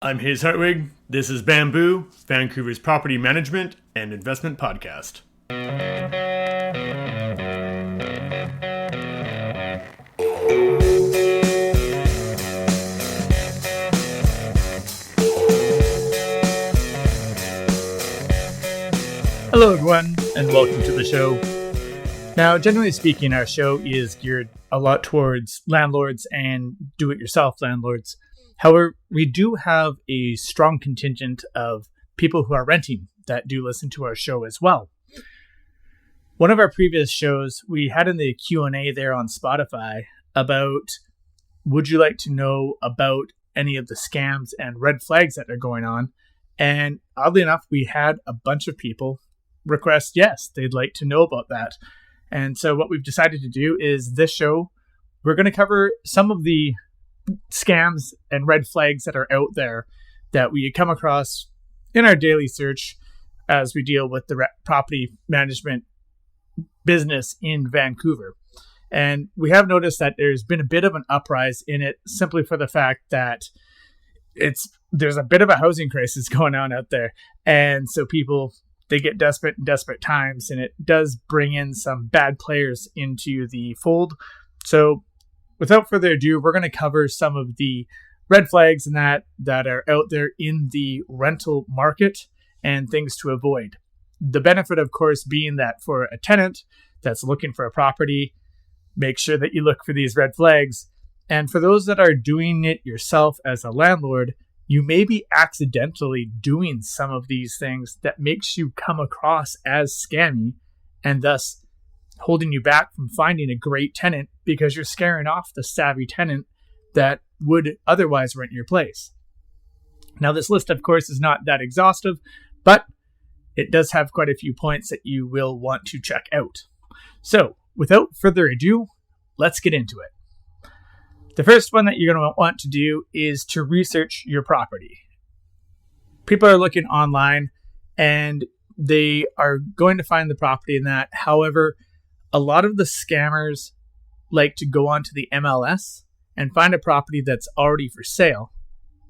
I'm Haze Hartwig. This is Bamboo, Vancouver's property management and investment podcast. Hello everyone, and welcome to the show. Now, generally speaking, our show is geared a lot towards landlords and do-it-yourself landlords. However, we do have a strong contingent of people who are renting that do listen to our show as well. One of our previous shows, we had in the Q&A there on Spotify about, would you like to know about any of the scams and red flags that are going on? And oddly enough, we had a bunch of people request, yes, they'd like to know about that. And so what we've decided to do is this show, we're going to cover some of the scams and red flags that are out there that we come across in our daily search as we deal with the property management business in Vancouver. And we have noticed that there's been a bit of an uprise in it simply for the fact that there's a bit of a housing crisis going on out there. And so people, they get desperate in desperate times, and it does bring in some bad players into the fold. So without further ado, we're going to cover some of the red flags and that are out there in the rental market and things to avoid. The benefit, of course, being that for a tenant that's looking for a property, make sure that you look for these red flags. And for those that are doing it yourself as a landlord, you may be accidentally doing some of these things that makes you come across as scammy and thus holding you back from finding a great tenant because you're scaring off the savvy tenant that would otherwise rent your place. Now, this list, of course, is not that exhaustive, but it does have quite a few points that you will want to check out. So, without further ado, let's get into it. The first one that you're going to want to do is to research your property. People are looking online and they are going to find the property in that. However, a lot of the scammers like to go onto the MLS and find a property that's already for sale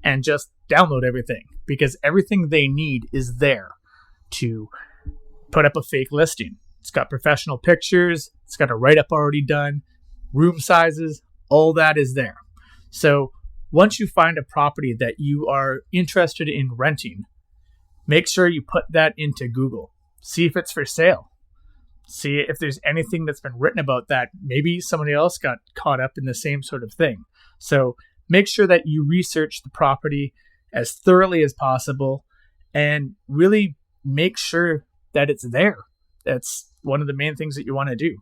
and just download everything because everything they need is there to put up a fake listing. It's got professional pictures. It's got a write-up already done, room sizes, all that is there. So once you find a property that you are interested in renting, make sure you put that into Google. See if it's for sale. See if there's anything that's been written about that. Maybe somebody else got caught up in the same sort of thing. So make sure that you research the property as thoroughly as possible and really make sure that it's there. That's one of the main things that you want to do.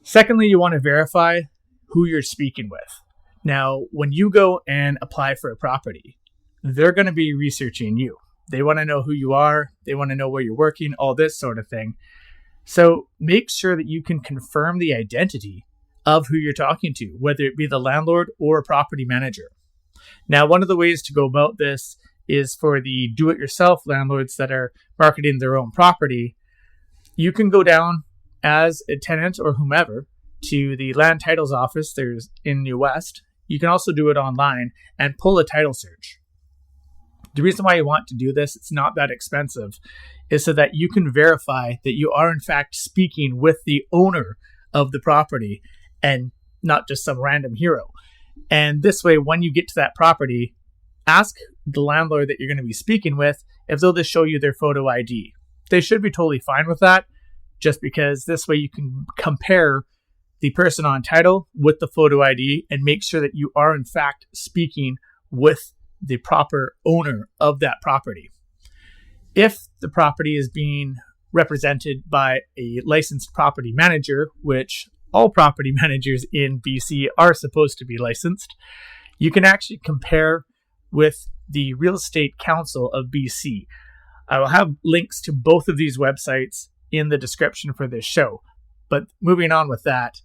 Secondly, you want to verify who you're speaking with. Now, when you go and apply for a property, they're going to be researching you. They want to know who you are. They want to know where you're working, all this sort of thing. So make sure that you can confirm the identity of who you're talking to, whether it be the landlord or a property manager. Now, one of the ways to go about this is for the do-it-yourself landlords that are marketing their own property. You can go down as a tenant or whomever to the land titles office there's in New West. You can also do it online and pull a title search. The reason why you want to do this, it's not that expensive, is so that you can verify that you are in fact speaking with the owner of the property and not just some random hero. And this way, when you get to that property, ask the landlord that you're going to be speaking with if they'll just show you their photo ID. They should be totally fine with that, just because this way you can compare the person on title with the photo ID and make sure that you are in fact speaking with the proper owner of that property. If the property is being represented by a licensed property manager, which all property managers in BC are supposed to be licensed, you can actually compare with the Real Estate Council of BC. I will have links to both of these websites in the description for this show. But moving on with that,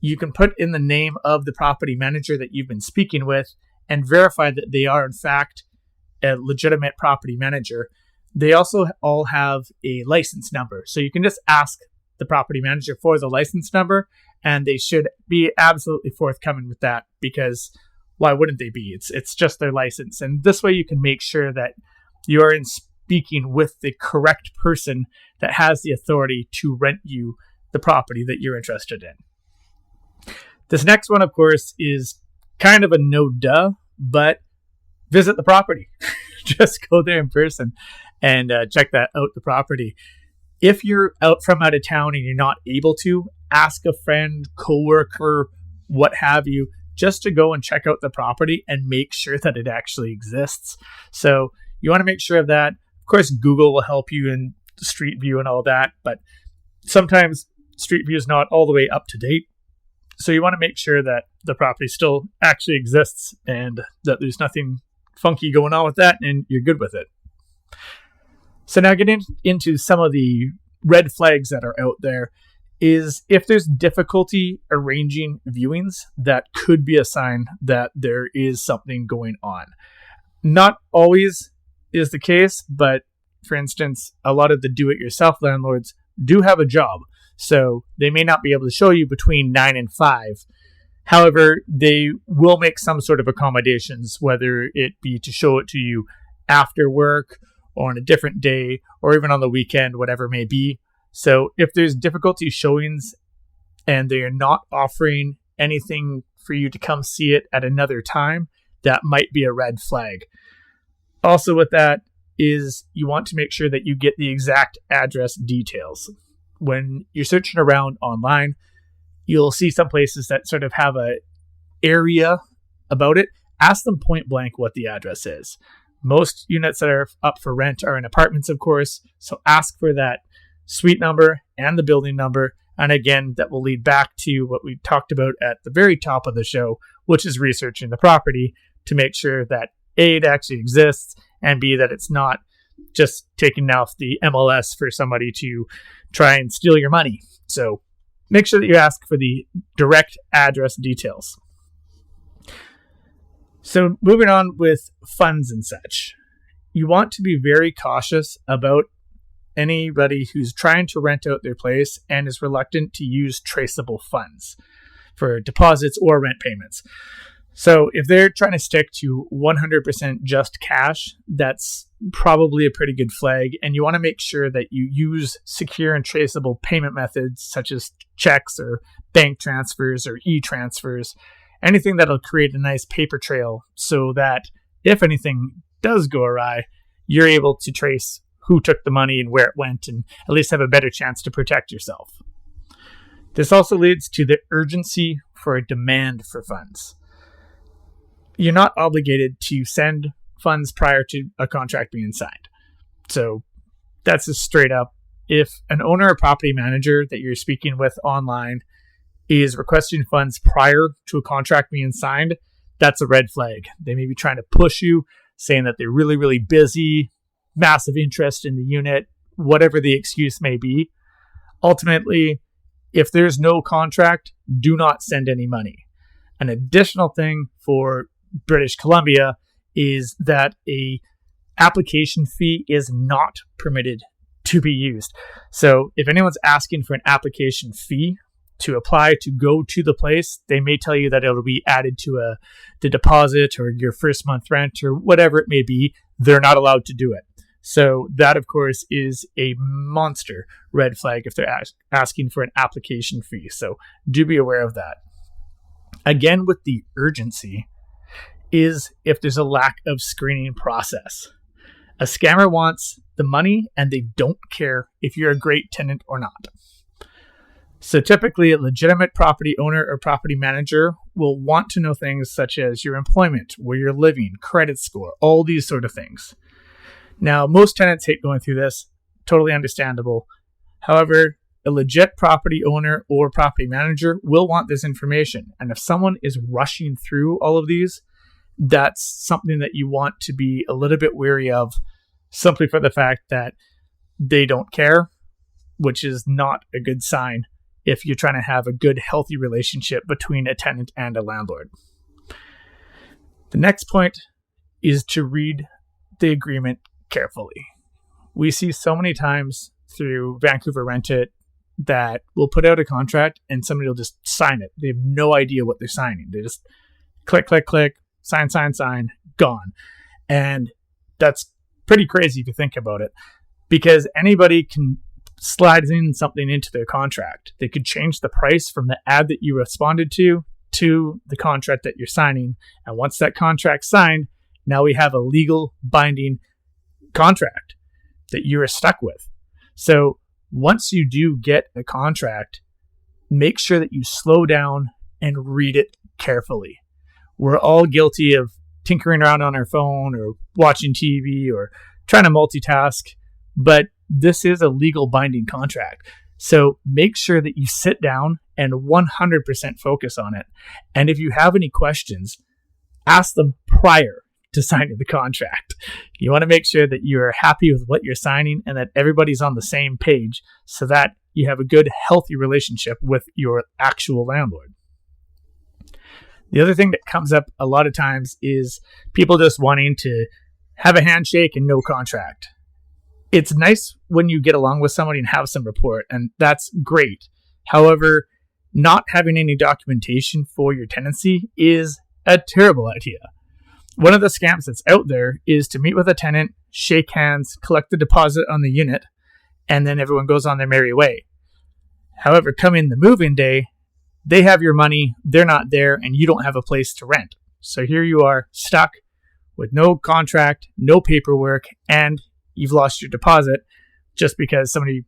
you can put in the name of the property manager that you've been speaking with and verify that they are in fact a legitimate property manager. They also all have a license number. So you can just ask the property manager for the license number and they should be absolutely forthcoming with that, because why wouldn't they be? It's just their license. And this way you can make sure that you are speaking with the correct person that has the authority to rent you the property that you're interested in. This next one, of course, is kind of a no-duh, but visit the property. Just go there in person and check that out, the property. If you're out of town and you're not able to, ask a friend, coworker, what have you, just to go and check out the property and make sure that it actually exists. So you want to make sure of that. Of course, Google will help you in Street View and all that, but sometimes Street View is not all the way up to date. So you want to make sure that the property still actually exists and that there's nothing funky going on with that and you're good with it. So now getting into some of the red flags that are out there is if there's difficulty arranging viewings, that could be a sign that there is something going on. Not always is the case, but for instance, a lot of the do-it-yourself landlords do have a job. So they may not be able to show you between 9 and 5. However, they will make some sort of accommodations, whether it be to show it to you after work or on a different day or even on the weekend, whatever it may be. So if there's difficulty showings and they are not offering anything for you to come see it at another time, that might be a red flag. Also with that is you want to make sure that you get the exact address details. When you're searching around online, you'll see some places that sort of have a area about it. Ask them point blank what the address is. Most units that are up for rent are in apartments, of course. So ask for that suite number and the building number. And again, that will lead back to what we talked about at the very top of the show, which is researching the property to make sure that A, it actually exists, and B, that it's not just taken off the MLS for somebody to try and steal your money. So make sure that you ask for the direct address details. So moving on with funds and such. You want to be very cautious about anybody who's trying to rent out their place and is reluctant to use traceable funds for deposits or rent payments. So if they're trying to stick to 100% just cash, that's probably a pretty good flag. And you want to make sure that you use secure and traceable payment methods such as checks or bank transfers or e-transfers, anything that'll create a nice paper trail so that if anything does go awry, you're able to trace who took the money and where it went and at least have a better chance to protect yourself. This also leads to the urgency for a demand for funds. You're not obligated to send funds prior to a contract being signed. So that's just straight up. If an owner or property manager that you're speaking with online is requesting funds prior to a contract being signed, that's a red flag. They may be trying to push you, saying that they're really, really busy, massive interest in the unit, whatever the excuse may be. Ultimately, if there's no contract, do not send any money. An additional thing for British Columbia is that a application fee is not permitted to be used. So if anyone's asking for an application fee to apply to go to the place, they may tell you that it'll be added to the deposit or your first month rent or whatever it may be. They're not allowed to do it. So that, of course, is a monster red flag if they're asking for an application fee. So do be aware of that. Again, with the urgency is if there's a lack of screening process. A scammer wants the money and they don't care if you're a great tenant or not. So typically a legitimate property owner or property manager will want to know things such as your employment, where you're living, credit score, all these sort of things. Now, most tenants hate going through this, totally understandable. However, a legit property owner or property manager will want this information. And if someone is rushing through all of these, that's something that you want to be a little bit wary of, simply for the fact that they don't care, which is not a good sign if you're trying to have a good, healthy relationship between a tenant and a landlord. The next point is to read the agreement carefully. We see so many times through Vancouver Rent-It that we'll put out a contract and somebody will just sign it. They have no idea what they're signing. They just click, click, click, sign, gone. And that's pretty crazy if you think about it, because anybody can slide in something into their contract. They could change the price from the ad that you responded to the contract that you're signing. And once that contract's signed, now we have a legal binding contract that you are stuck with. So once you do get a contract, make sure that you slow down and read it carefully. We're all guilty of tinkering around on our phone or watching TV or trying to multitask, but this is a legal binding contract. So make sure that you sit down and 100% focus on it. And if you have any questions, ask them prior to signing the contract. You want to make sure that you're happy with what you're signing and that everybody's on the same page so that you have a good, healthy relationship with your actual landlord. The other thing that comes up a lot of times is people just wanting to have a handshake and no contract. It's nice when you get along with somebody and have some rapport, and that's great. However, not having any documentation for your tenancy is a terrible idea. One of the scams that's out there is to meet with a tenant, shake hands, collect the deposit on the unit, and then everyone goes on their merry way. However, come in the move-in day, they have your money, they're not there, and you don't have a place to rent. So here you are stuck with no contract, no paperwork, and you've lost your deposit just because somebody,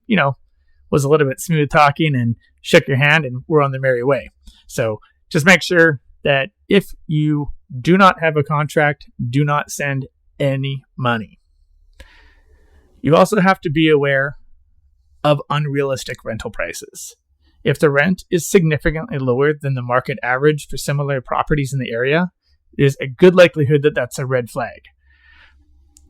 was a little bit smooth talking and shook your hand and we're on the merry way. So just make sure that if you do not have a contract, do not send any money. You also have to be aware of unrealistic rental prices. If the rent is significantly lower than the market average for similar properties in the area, there's a good likelihood that that's a red flag.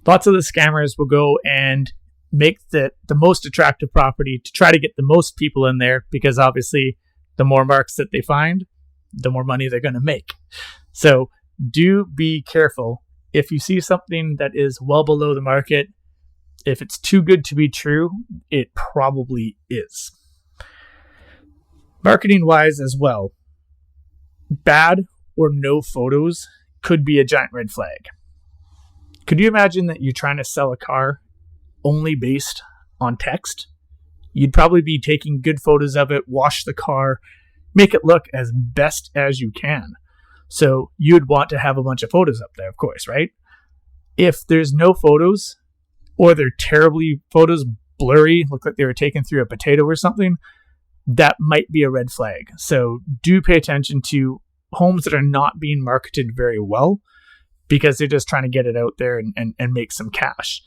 Lots of the scammers will go and make the most attractive property to try to get the most people in there, because obviously the more marks that they find, the more money they're going to make. So do be careful. If you see something that is well below the market, if it's too good to be true, it probably is. Marketing wise as well, bad or no photos could be a giant red flag. Could you imagine that you're trying to sell a car only based on text? You'd probably be taking good photos of it, wash the car, make it look as best as you can. So you'd want to have a bunch of photos up there, of course, right? If there's no photos, or they're terribly photos, blurry, look like they were taken through a potato or something, that might be a red flag. So do pay attention to homes that are not being marketed very well, because they're just trying to get it out there and make some cash.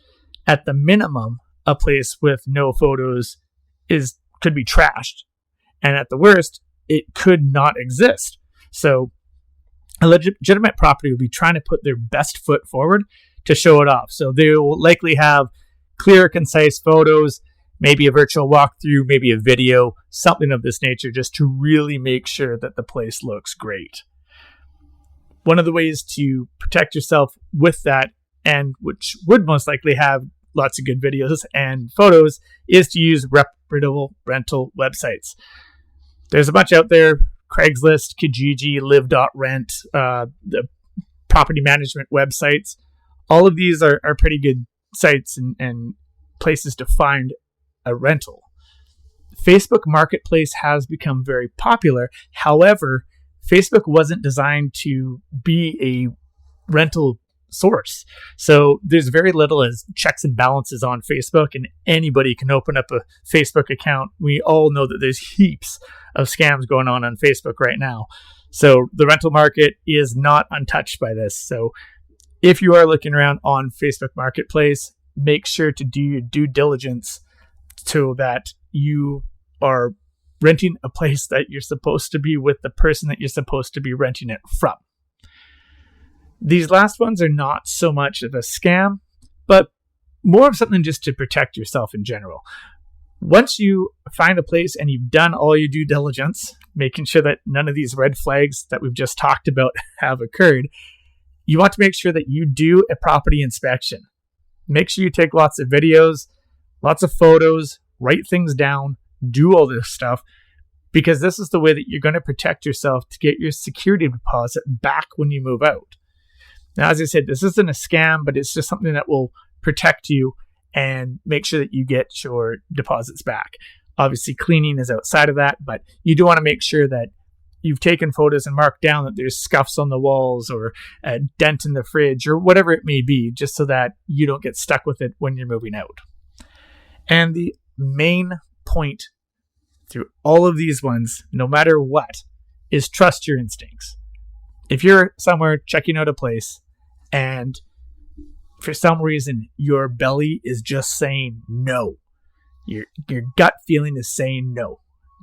At the minimum, a place with no photos could be trashed. And at the worst, it could not exist. So a legitimate property will be trying to put their best foot forward to show it off. So they will likely have clear, concise photos, maybe a virtual walkthrough, maybe a video, something of this nature, just to really make sure that the place looks great. One of the ways to protect yourself with that, and which would most likely have lots of good videos and photos, is to use reputable rental websites. There's a bunch out there: Craigslist, Kijiji, Live.rent, the property management websites. All of these are pretty good sites and places to find a rental. Facebook Marketplace has become very popular. However, Facebook wasn't designed to be a rental source. So there's very little as checks and balances on Facebook, and anybody can open up a Facebook account. We all know that there's heaps of scams going on Facebook right now. So the rental market is not untouched by this. So if you are looking around on Facebook Marketplace, make sure to do your due diligence so that you are renting a place that you're supposed to be with the person that you're supposed to be renting it from. These last ones are not so much of a scam, but more of something just to protect yourself in general. Once you find a place and you've done all your due diligence, making sure that none of these red flags that we've just talked about have occurred, you want to make sure that you do a property inspection. Make sure you take lots of videos, lots of photos, write things down, do all this stuff, because this is the way that you're going to protect yourself to get your security deposit back when you move out. Now, as I said, this isn't a scam, but it's just something that will protect you and make sure that you get your deposits back. Obviously, cleaning is outside of that, but you do want to make sure that you've taken photos and marked down that there's scuffs on the walls or a dent in the fridge or whatever it may be, just so that you don't get stuck with it when you're moving out. And the main point through all of these ones, no matter what, is trust your instincts. If you're somewhere checking out a place and for some reason your belly is just saying no, your gut feeling is saying no,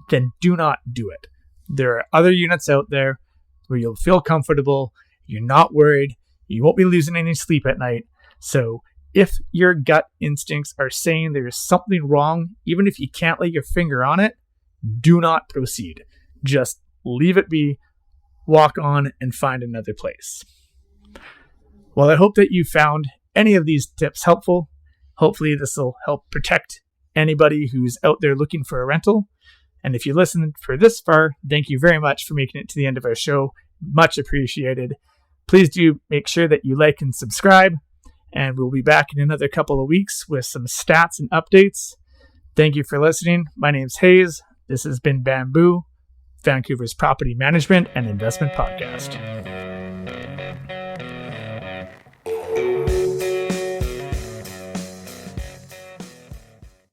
then do not do it. There are other units out there where you'll feel comfortable, you're not worried, you won't be losing any sleep at night. So if your gut instincts are saying there's something wrong, even if you can't lay your finger on it, do not proceed. Just leave it be, walk on, and find another place. Well, I hope that you found any of these tips helpful. Hopefully this will help protect anybody who's out there looking for a rental. And if you listened for this far, thank you very much for making it to the end of our show. Much appreciated. Please do make sure that you like and subscribe. And we'll be back in another couple of weeks with some stats and updates. Thank you for listening. My name's Haze. This has been Bamboo, Vancouver's property management and investment podcast.